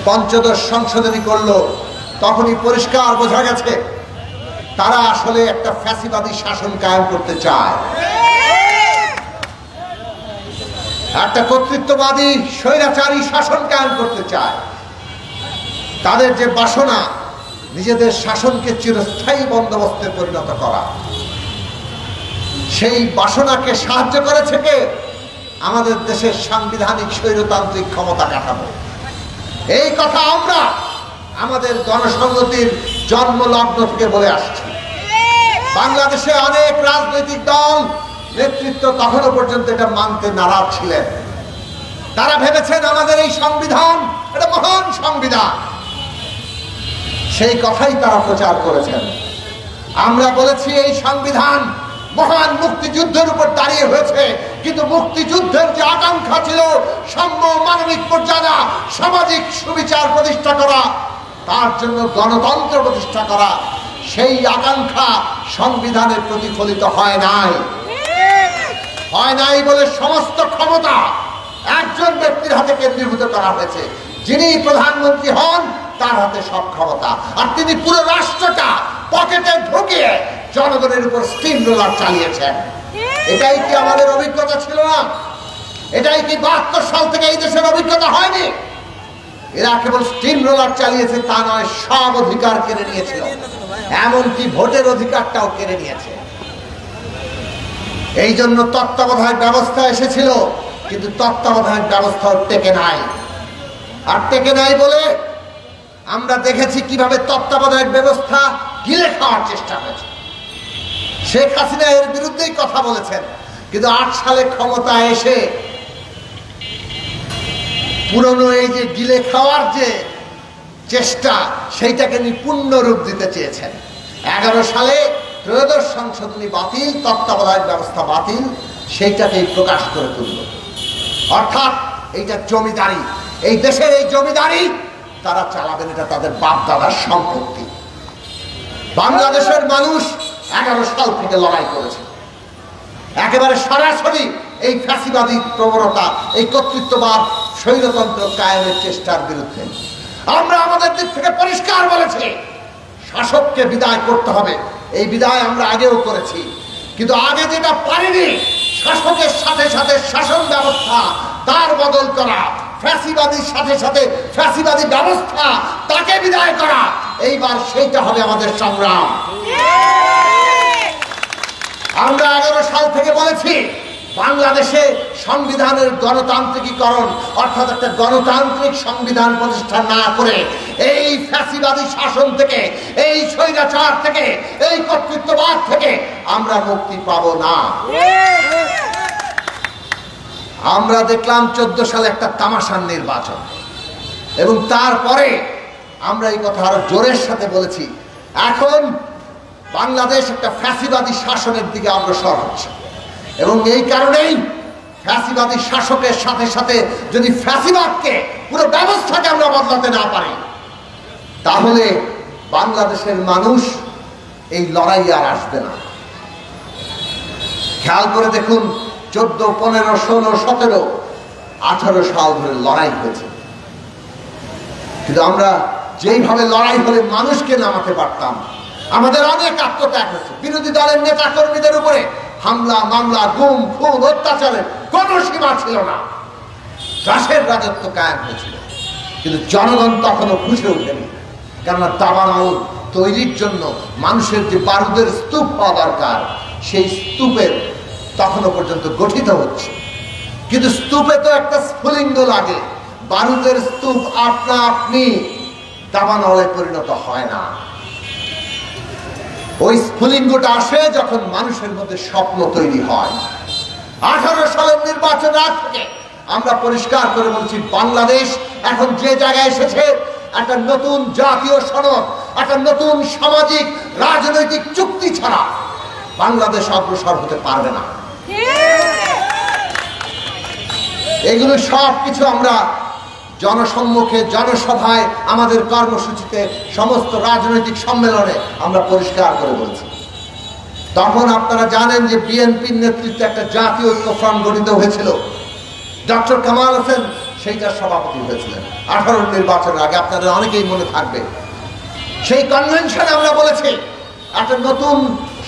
পঞ্চদশ সংশোধনী করলো, তখনই পরিষ্কার বোঝা গেছে তারা আসলে একটা ফ্যাসিবাদী শাসন কায়েম করতে চায়, একটা কর্তৃত্ববাদী স্বৈরাচারী শাসন কায়েম করতে চায়। তাদের যে বাসনা নিজেদের শাসনকে চিরস্থায়ী বন্দোবস্তে পরিণত করা, সেই বাসনাকে সাহায্য করেছে কে? আমাদের দেশের সাংবিধানিক স্বৈরতান্ত্রিক ক্ষমতা কাঠামো। এই কথা আমরা আমাদের গণসংহতির জন্মলগ্ন থেকে বলে আসছি। বাংলাদেশে অনেক রাজনৈতিক দল নেতৃত্ব তখনও পর্যন্ত এটা মানতে নারাজ ছিলেন। তারা ভেবেছেন আমাদের এই সংবিধান এটা মহান সংবিধান, সেই কথাই তারা প্রচার করেছেন। আমরা বলেছি এই সংবিধান মহান মুক্তিযুদ্ধের উপর দাঁড়িয়ে হয়েছে, কিন্তু মুক্তিযুদ্ধের যে আকাঙ্ক্ষা ছিল সাম্য, মানবিক মর্যাদা, সামাজিক সুবিচার প্রতিষ্ঠা করা, তার জন্য গণতন্ত্র প্রতিষ্ঠা করা, সেই আকাঙ্ক্ষা সংবিধানে প্রতিফলিত হয় নাই বলে সমস্ত ক্ষমতা একজন ব্যক্তির হাতে কেন্দ্রীভূত করা হয়েছে। যিনি প্রধানমন্ত্রী হন তার হাতে সব ক্ষমতা, আর তিনি পুরো রাষ্ট্রটা পকেটে ঢুকিয়ে জনগণের উপর স্টিম রোলার চালিয়েছেন। এটাই কি আমাদের অভিজ্ঞতা ছিল না? এটাই কি 72 সাল থেকে এই দেশের অভিজ্ঞতা হয়নি? এরা কেবল স্টিম রোলার চালিয়েছে তা নয়, সব অধিকার কেড়ে নিয়েছিল, এমনকি ভোটের অধিকারটাও কেড়ে নিয়েছে। এই জন্য তত্ত্বাবধায়ক ব্যবস্থা এসেছিল, কিন্তু তত্ত্বাবধায়ক ব্যবস্থাও টেকে নাই। আর টেকে নাই বলে আমরা দেখেছি কিভাবে তত্ত্বাবধায়ক ব্যবস্থা গিলে খাওয়ার চেষ্টা হয়েছে। শেখ হাসিনা এর বিরুদ্ধেই কথা বলেছেন, কিন্তু 8 সালে ক্ষমতায় এসে পুরনো এই যে গিলে খাওয়ার যে চেষ্টা, সেইটাকে পূর্ণ রূপ দিতে চেয়েছেন। 11 সালে ত্রয়োদশ সংশোধনী বাতিল, তত্ত্বাবধায়ক ব্যবস্থা বাতিল, সেইটাকেই প্রকাশ করে তুলল। অর্থাৎ এইটা জমিদারি, এই দেশের এই জমিদারি তারা চালাবেন, এটা তাদের বাপ দাদার সম্পত্তি। বাংলাদেশের মানুষ 11 সাল থেকে লড়াই করেছে, একেবারে সরাসরি এই ফ্যাসিবাদী প্রবণতা, এই কর্তৃত্ববাদ, স্বৈরতন্ত্র কায়েমের চেষ্টার বিরুদ্ধে। আমরা আমাদের দিক থেকে পরিষ্কার বলেছি শাসককে বিদায় করতে হবে। এই বিদায় আমরা আগেও করেছি, কিন্তু আগে যেটা পারিনি শাসকের সাথে সাথে শাসন ব্যবস্থা তার বদল করা, ফ্যাসিবাদীর সাথে সাথে ফ্যাসিবাদী ব্যবস্থা তাকে বিদায় করা, এইবার সেইটা হবে আমাদের সংগ্রাম। আমরা 11 সাল থেকে বলেছি বাংলাদেশে সংবিধানের গণতান্ত্রিকীকরণ, অর্থাৎ একটা গণতান্ত্রিক সংবিধান প্রতিষ্ঠা না করে এই ফ্যাসিবাদী শাসন থেকে, এই স্বৈরাচার থেকে, এই কর্তৃত্ববাদ থেকে আমরা মুক্তি পাব না। আমরা দেখলাম 14 সালে একটা তামাশার নির্বাচন, এবং তারপরে আমরা এই কথা আরো জোরের সাথে বলেছি এখন বাংলাদেশ একটা ফ্যাসিবাদী শাসনের দিকে অগ্রসর হচ্ছে। এবং এই কারণেই ফ্যাসিবাদী শাসকের সাথে সাথে যদি ফ্যাসিবাদকে, পুরো ব্যবস্থাকে আমরা বদলাতে না পারি, তাহলে বাংলাদেশের মানুষ এই লড়াই আর আসবে না। খেয়াল করে দেখুন, 14, 15, 16, 17, 18 সাল ধরে লড়াই হয়েছে, কিন্তু আমরা যেইভাবে লড়াই হলে মানুষকে নামাতে পারতাম, আমাদের অনেক আত্মত্যাগ হয়েছে। বিরোধী দলের নেতা কর্মীদের উপরে হামলা, মামলা, গুম, খুন, অত্যাচারের কোনো সীমা ছিল না। দাসের রাজত্ব কায়েম হয়েছিল, কিন্তু জনগণ তখনও বুঝে ওঠেনি। কেননা দাবানল তৈরির জন্য মানুষের যে বারুদের স্তূপ হওয়া দরকার, সেই স্তূপের তখনও পর্যন্ত গঠিত হচ্ছে, কিন্তু স্তূপে তো একটা স্ফুলিঙ্গ লাগে। বারুদের স্তূপ আপনা আপনি দাবানলে পরিণত হয় না। ওই স্ফুলিঙ্গটা আসে যখন মানুষের মধ্যে স্বপ্ন তৈরি হয়। 18 সালের নির্বাচন আগ থেকে আমরা পরিষ্কার করে বলছি বাংলাদেশ এখন যে জায়গায় এসেছে, একটা নতুন জাতীয় সনদ, একটা নতুন সামাজিক রাজনৈতিক চুক্তি ছাড়া বাংলাদেশ অগ্রসর হতে পারবে না। এগুলো সব কিছু আমরা জনসম্মুখে, জনসভায়, আমাদের কর্মসূচিতে, সমস্ত রাজনৈতিক সম্মেলনে আমরা পরিষ্কার করে বলছি। তখন আপনারা জানেন যে বিএনপির নেতৃত্বে একটা জাতীয় ঐক্য ফ্রন্ট গঠিত হয়েছিল। ডক্টর কামাল হোসেন সেইটার সভাপতি হয়েছিলেন 18 নির্বাচনের আগে। আপনাদের অনেকেই মনে থাকবে সেই কনভেনশনে আমরা বলেছি একটা নতুন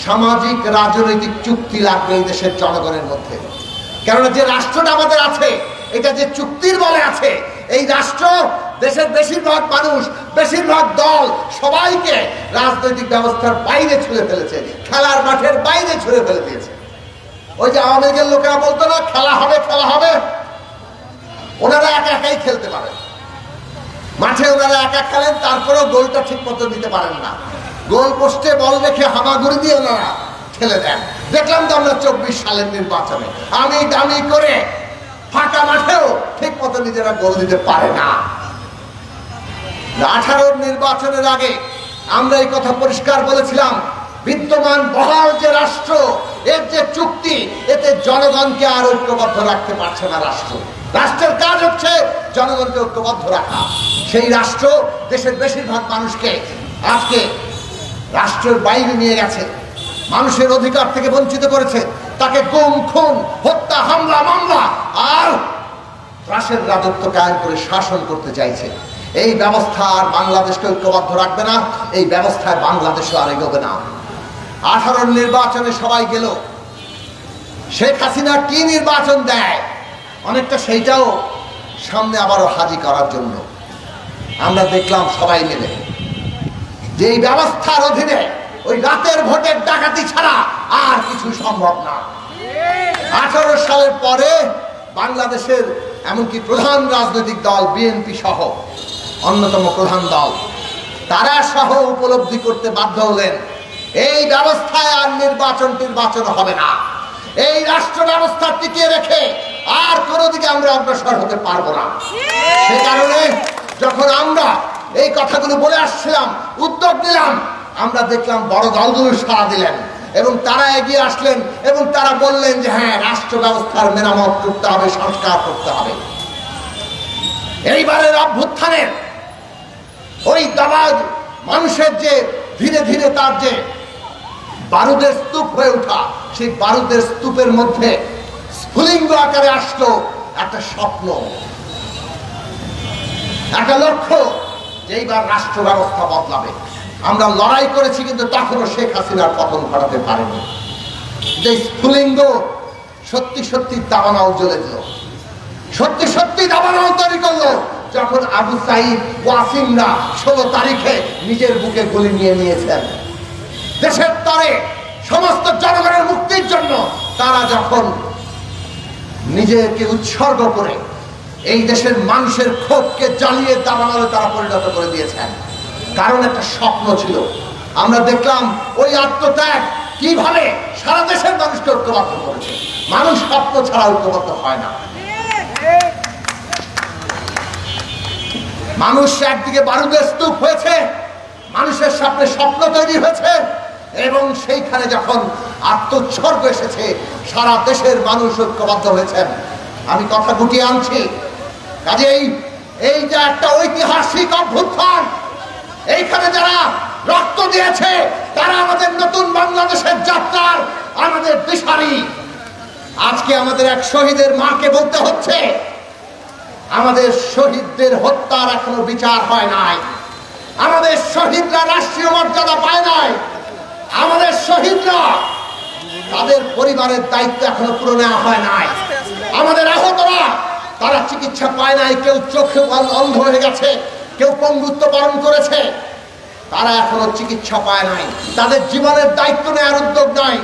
সামাজিক রাজনৈতিক চুক্তি লাগবে এই দেশের জনগণের মধ্যে। কেননা যে রাষ্ট্রটা আমাদের আছে এটা যে চুক্তির বলে আছে, এই রাষ্ট্র দেশের বেশিরভাগ মানুষ, বেশিরভাগ দল সবাইকে রাজনৈতিক ব্যবস্থার বাইরে ছুঁড়ে ফেলেছে, খেলার মাঠের বাইরে ছুঁড়ে ফেলে দিয়েছে। ওই যে আওয়ামী লীগের লোকেরা বলতো না খেলা হবে খেলা হবে, ওনারা একা একাই খেলতে পারেন, মাঠে ওনারা একা খেলেন, তারপরেও গোলটা ঠিক মতো দিতে পারেন না, গোল পোস্টে বল রেখে হামাগুড়ি দিয়ে ওনারা খেলে দেন। দেখলাম তো আমরা 24 সালের নির্বাচনে আমি দামি করে ফাঁকা মাঠেও ঠিক মতো নিজেরা গোল দিতে পারে না। 18 নির্বাচনের আগে আমরা এই কথা পরিষ্কার বলেছিলাম, বিদ্যমান বহাল যে রাষ্ট্র, এর যে চুক্তি, এতে জনগণকে আর ঐক্যবদ্ধ রাখতে পারছে না রাষ্ট্র। রাষ্ট্রের কাজ হচ্ছে জনগণকে ঐক্যবদ্ধ রাখা। সেই রাষ্ট্র দেশের বেশিরভাগ মানুষকে আজকে রাষ্ট্রের বাইরে নিয়ে গেছে, মানুষের অধিকার থেকে বঞ্চিত করেছে, তাকে গুম খুন হত্যা হামলা মামলা আর ত্রাসের রাজত্ব কায়েম করে শাসন করতে চাইছে। এই ব্যবস্থা আর বাংলাদেশকে ঐক্যবদ্ধ রাখবে না, এই ব্যবস্থায় বাংলাদেশও আর এগোবে না। 18 নির্বাচনে সবাই গেল, শেখ হাসিনা কি নির্বাচন দেয় অনেকটা সেইটাও সামনে আবারও হাজির করার জন্য আমরা দেখলাম সবাই মিলে যে এই ব্যবস্থার অধীনে ওই রাতের ভোটের ডাকাতি ছাড়া আর কিছু সম্ভব না। 18 সালের পরে বাংলাদেশের এমনকি প্রধান রাজনৈতিক দল বিএনপি সহ অন্যতম প্রধান দল, তারা সহ উপলব্ধি করতে বাধ্য হলেন এই ব্যবস্থায় আর নির্বাচন হবে না। এই রাষ্ট্র ব্যবস্থা টিকিয়ে রেখে আর কোনো দিকে আমরা অগ্রসর হতে পারবো না। সে কারণে যখন আমরা এই কথাগুলো বলে আসছিলাম, উদ্যোগ নিলাম, আমরা দেখলাম বড় দলগুলো সাড়া দিলেন এবং তারা এগিয়ে আসলেন এবং তারা বললেন যে হ্যাঁ, রাষ্ট্র ব্যবস্থার মেরামত করতে হবে, সংস্কার করতে হবে। এইবারের অভ্যুত্থানের ওই দাবাজ মানুষের যে ধীরে ধীরে তার যে বারুদের স্তূপ হয়ে ওঠা, সেই বারুদের স্তূপের মধ্যে স্ফুলিঙ্গ আকারে আসলো একটা স্বপ্ন, একটা লক্ষ্য যে এইবার রাষ্ট্র ব্যবস্থা বদলাবে। আমরা লড়াই করেছি কিন্তু তখনও শেখ হাসিনার পতন ঘটাতে পারেনি। যে স্ফুলিঙ্গ সত্যি সত্যি দাবানল জ্বলে দিল, সত্যি সত্যি দাবানল তৈরি করলো যখন আবু সাইদ ওয়াসিমরা 16 তারিখে নিজের বুকে গুলি নিয়ে নিয়েছেন। দেশের তরে সমস্ত জনগণের মুক্তির জন্য তারা যখন নিজেকে উৎসর্গ করে এই দেশের মানুষের ক্ষোভকে জ্বালিয়ে দাবানলে তারা পরিণত করে দিয়েছেন। কারণ একটা স্বপ্ন ছিল। আমরা দেখলাম ওই আত্মত্যাগ কিভাবে সারা দেশের মানুষকে ঐক্যবদ্ধ করেছে। মানুষ স্বপ্ন ছাড়া ঐক্যবদ্ধ হয় না। মানুষ একদিকে বারুদের স্তূপ হয়েছে, মানুষের সামনে স্বপ্ন তৈরি হয়েছে এবং সেইখানে যখন আত্মোৎসর্গ এসেছে সারা দেশের মানুষ ঐক্যবদ্ধ হয়েছেন। আমি কথা গুটিয়ে আনছি, কাজেই এই যে একটা ঐতিহাসিক অভ্যুত্থান, এইখানে যারা রক্ত দিয়েছে তারা আমাদের নতুন বাংলাদেশের যাত্রার আমাদের দিশারি। আজকে আমাদের এক শহীদের মাকে বলতে হচ্ছে আমাদের শহীদদের হত্যার এখনো বিচার হয় নাই, আমাদের শহীদরা রাষ্ট্রীয় মর্যাদা পায় নাই, আমাদের শহীদরা তাদের পরিবারের দায়িত্ব এখনো পুরো নেওয়া হয় নাই, আমাদের আহতরা তারা চিকিৎসা পায় নাই, কেউ চোখে অন্ধ হয়ে গেছে, কেউ পঙ্গুত্ব বরণ করেছে, তারা এখনো চিকিৎসা পায় নাই, তাদের জীবনের দায়িত্ব নেওয়ার উদ্যোগ নাই।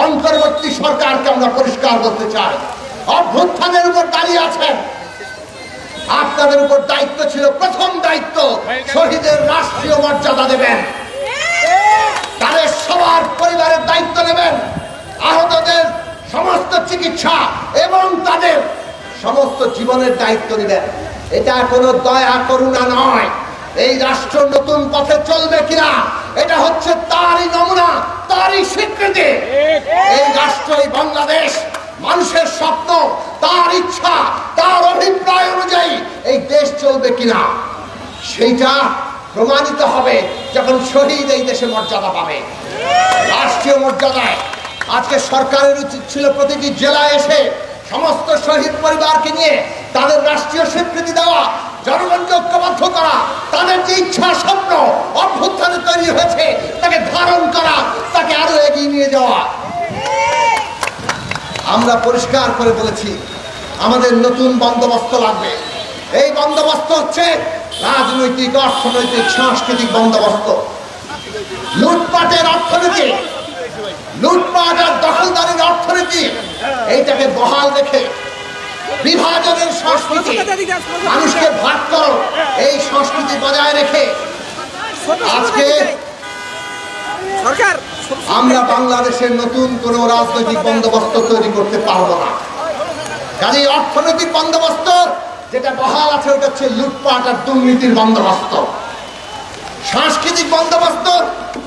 অন্তর্বর্তী সরকারকে আমরা পরিষ্কার করতে চাই, অভ্যুত্থানের উপর দাঁড়িয়ে আছেন, আপনাদের উপর দায়িত্ব ছিল, প্রথম দায়িত্ব শহীদের রাষ্ট্রীয় মর্যাদা দেবেন, তাদের সবার পরিবারের দায়িত্ব নেবেন, আহতদের সমস্ত চিকিৎসা এবং তাদের সমস্ত জীবনের দায়িত্ব নেবেন। এটা কোনো দয়া করুণা নয়। এই রাষ্ট্র নতুন পথে চলবে কিনা এটা হচ্ছে তারই নমুনা, তারই স্বীকৃতি। এই রাষ্ট্রই বাংলাদেশ, মানুষের স্বপ্ন, তার ইচ্ছা, তার অভিপ্রায় অনুযায়ী এই দেশ চলবে কিনা সেইটা প্রমাণিত হবে যখন শহীদ এই দেশে মর্যাদা পাবে, রাষ্ট্রীয় মর্যাদায়। আজকে সরকারের উচিত ছিল প্রতিটি জেলায় এসে সমস্ত শহীদ পরিবারকে নিয়ে তাদের রাষ্ট্রীয় স্বীকৃতি দেওয়া, জনগণকে ঐক্যবদ্ধ করা, তাদের যে ইচ্ছা স্বপ্ন অভ্যুত্থানে তৈরি হয়েছে তাকে ধারণ করা, তাকে আরো এগিয়ে নিয়ে যাওয়া। আমরা পরিষ্কার করে বলেছি আমাদের নতুন বন্দোবস্ত লাগবে। এই বন্দোবস্ত হচ্ছে রাজনৈতিক, অর্থনৈতিক, সাংস্কৃতিক বন্দোবস্ত। লুটপাটের অর্থনীতি, লুটপাট আর দখলদারির অর্থনীতি এইটাকে বহাল রেখে বিভাজনের সংস্কৃতি, মানুষকে ভাগ করো, এই সংস্কৃতি বজায় রেখে আজকে আমরা বাংলাদেশের নতুন কোন রাজনৈতিক বন্দোবস্ত তৈরি করতে পারবো না। কাজেই অর্থনৈতিক বন্দোবস্ত যেটা বহাল আছে ওটা হচ্ছে লুটপাট আর দুর্নীতির বন্দোবস্ত। সাংস্কৃতিক বন্দোবস্ত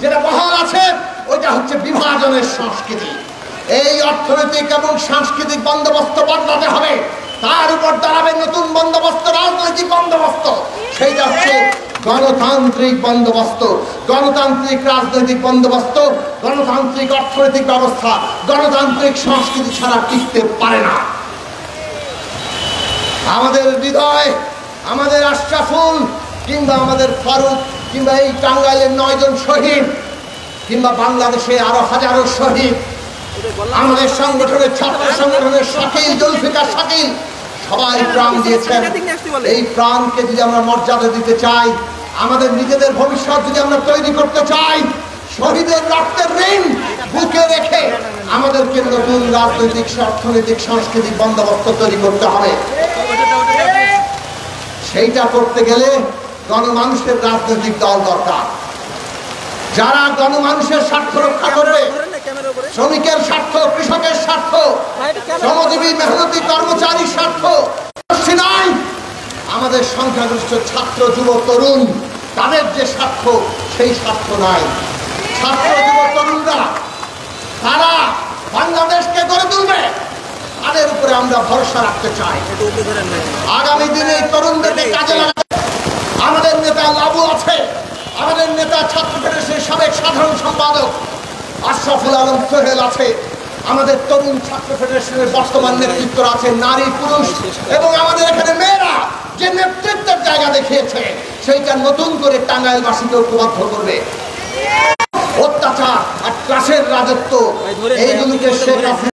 যেটা বহাল আছে ওইটা হচ্ছে বিভাজনের সংস্কৃতি। এই অর্থনৈতিক এবং সাংস্কৃতিক বন্দোবস্ত বদলাতে হবে, তার উপর দাঁড়াবে নতুন বন্দোবস্ত, রাজনৈতিক বন্দোবস্ত। সেইটা হচ্ছে গণতান্ত্রিক বন্দোবস্ত, গণতান্ত্রিক রাজনৈতিক বন্দোবস্ত, গণতান্ত্রিক অর্থনৈতিক ব্যবস্থা, গণতান্ত্রিক সংস্কৃতি ছাড়া টিকতে পারে না। আমাদের হৃদয়, আমাদের আশরাফুল কিংবা আমাদের ফারুক কিংবা এই টাঙ্গাইলের 9 জন শহীদ কিংবা বাংলাদেশে আরো হাজারো শহীদ, আমাদের সংগঠনের ছাত্র সংগঠনের শাকিল, জুলফিকার শাকিল সবাই প্রাণ দিয়েছেন। এই প্রাণকে যদি আমরা মর্যাদা দিতে চাই, আমাদের নিজেদের ভবিষ্যৎ যদি আমরা তৈরি করতে চাই, শহীদের রক্তের ঋণ বুকে রেখে আমাদেরকে নতুন রাজনৈতিক, অর্থনৈতিক, সাংস্কৃতিক বন্দোবস্ত তৈরি করতে হবে। সেইটা করতে গেলে গণমানুষের রাজনৈতিক দল দরকার, যারা গণমানুষের স্বার্থ রক্ষা করবে, শ্রমিকের স্বার্থ, কৃষকের স্বার্থ, শ্রমজীবী মেহনতি কর্মচারীর স্বার্থ নয়, আমাদের সংখ্যাগরিষ্ঠ ছাত্র, যুব, তরুণ তাদের যে স্বার্থ সেই স্বার্থ নাই। ছাত্র, যুব, তরুণরা তারা বাংলাদেশকে গড়ে তুলবে, তাদের উপরে আমরা ভরসা রাখতে চাই। আগামী দিনে তরুণদেরকে কাজে লাগাতে আমাদের নেতা লাবু আছে, আমাদের নেতা ছাত্র ফেডারেশনের সাবেক সাধারণ সম্পাদক আশরাফুল আলম সোহেল আছে, আমাদের তরুণ ছাত্র ফেডারেশনের বর্তমান নেতৃত্ব আছে, নারী, পুরুষ এবং আমাদের এখানে মেয়েরা যে নেতৃত্বের জায়গা দেখিয়েছে সেইটা নতুন করে টাঙ্গাইলবাসীকে ঐক্যবদ্ধ করবে। অত্যাচার আর ক্লাসের রাজত্ব এইগুলোকে শেখ